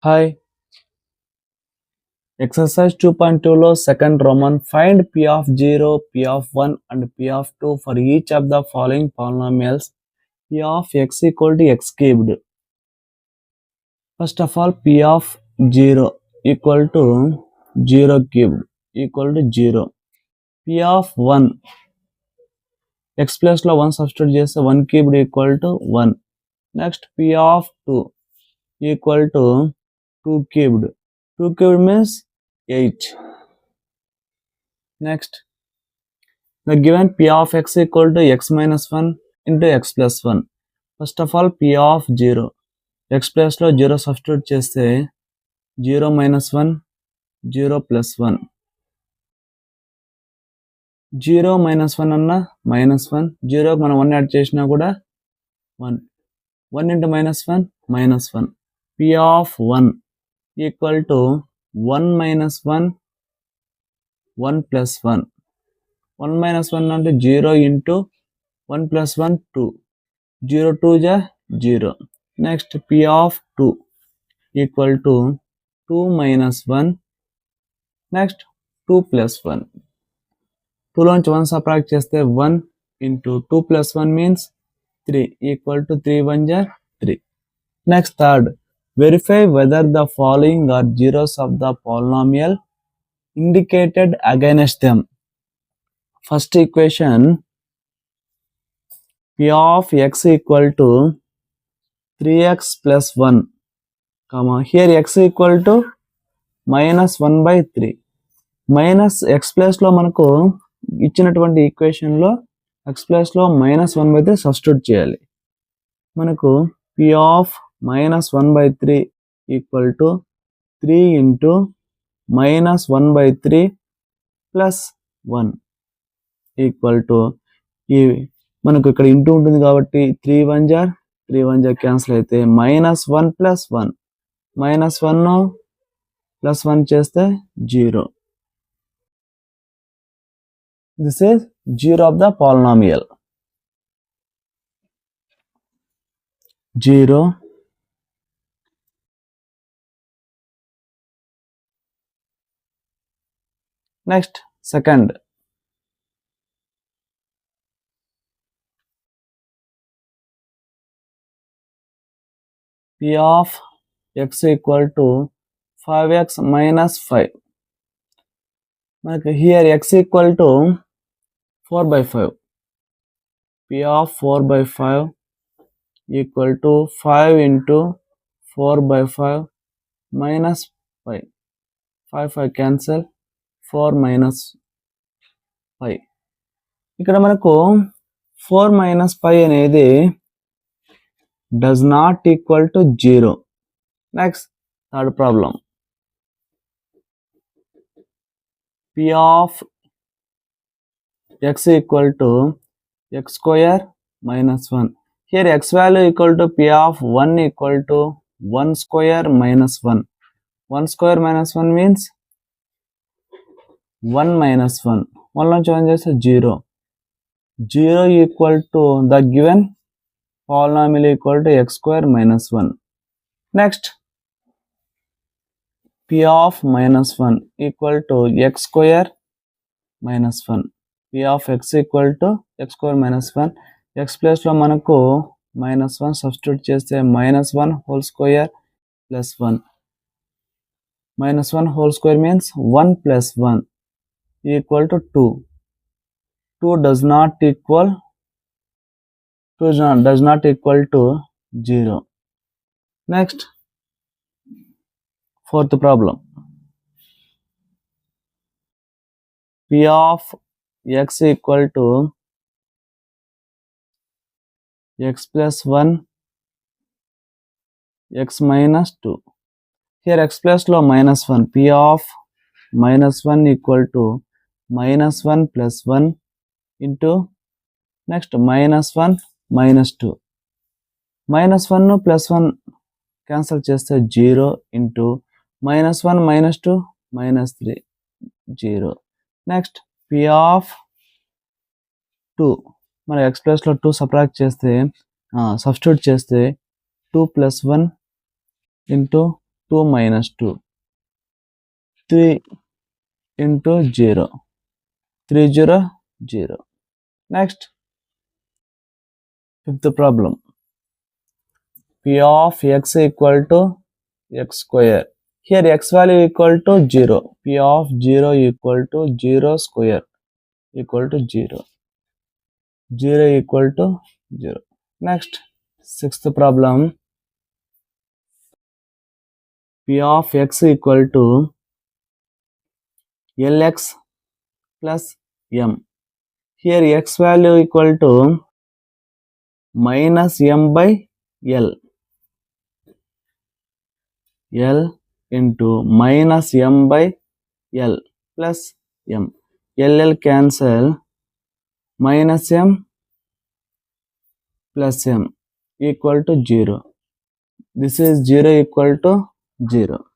Hi, exercise 2.2 లో second Roman find p of 0, p of 1 and p of 2 for each of the following polynomials p of x equal to x cubed. First of all, p of 0 equal to 0 cubed equal to 0. p of 1 x plus లో 1 substitute చేస్తే 1 cubed equal to 1. Next p of 2 equal to 2 cubed. 2 cubed means 8. Next, the given p of x equal to x minus 1 into x plus 1. First of all, p of 0. x plus లో 0 substitute చేస్తే 0 minus 1, 0 plus 1. 0 minus 1 అన్న minus 1. 0 మనం 1 add చేసినా కూడా 1. 1 into minus 1, minus 1. p of 1 equal to 1 minus 1, 1 plus 1. 1 minus 1 అంటే 0 into 1 plus 1, 2. 0 2 ja 0. Next, p of 2 equal to 2 minus 1. Next, 2 plus 1. 2 లోంచి 1 subtract చేస్తే 1 into 2 plus 1 means 3 equal to 3 1 ja 3. Next, third, verify whether the following are zeros of the polynomial indicated against them. First equation, p of x equal to 3x plus 1, comma, here x equal to minus 1 by 3. Minus X ప్లస్లో మనకు ఇచ్చినటువంటి ఈక్వేషన్లో X ప్లస్లో minus 1 by 3 substitute చేయాలి. మనకు P of minus 1 by 3 equal to 3 into minus 1 by 3 plus 1 equal to ఈ మనకు ఇక్కడ into ఉంటుంది కాబట్టి 3 1 జా క్యాన్సిల్ అయితే మైనస్ 1 ప్లస్ 1 మైనస్ 1 ప్లస్ 1 చేస్తే 0. This is 0 of the polynomial. 0. Next, second. P of x equal to 5x minus 5. Here x equal to 4 by 5. P of 4 by 5 equal to 5 into 4 by 5 minus 5. 5 cancel, 4 minus 5. ఇక్కడ మనకు 4 minus 5 అనేది does not equal to 0. Next, third problem. P of x equal to x square minus 1. Here x value equal to p of 1 equal to 1 square minus 1. 1 square minus 1 means 1 minus 1. 1 నుంచి 1 చేస్తే 0. 0 equal to the given polynomial equal to x square minus 1. Next, p of minus 1 equal to x square minus 1. p of x equal to x square minus 1. x plus లో మనకు minus 1 substitute చేస్తే minus 1 whole square plus 1. minus 1 whole square means 1 plus 1 equal to 2. 2 does not equal to 0. Next, fourth problem. P of x equal to x plus 1 x minus 2. Here x plus లో minus 1. P of minus 1 equal to minus 1 plus 1 into next minus 1 minus 2. minus 1 plus 1 cancel చేస్తే 0 into minus 1 minus 2 minus 3 0. Next, p of 2 మన x plus లో 2 subtract చేస్తే substitute చేస్తే 2 plus 1 into 2 minus 2, 3 into 0, 3 0 0. Next, fifth problem, p of x equal to x square. Here x value equal to 0, p of 0 equal to 0 square equal to 0, 0 equal to 0. Next, sixth problem, p of x equal to lx plus m. Here x value equal to minus m by l, l into minus m by l plus m, l cancel, minus m plus m equal to 0. This is 0 equal to 0.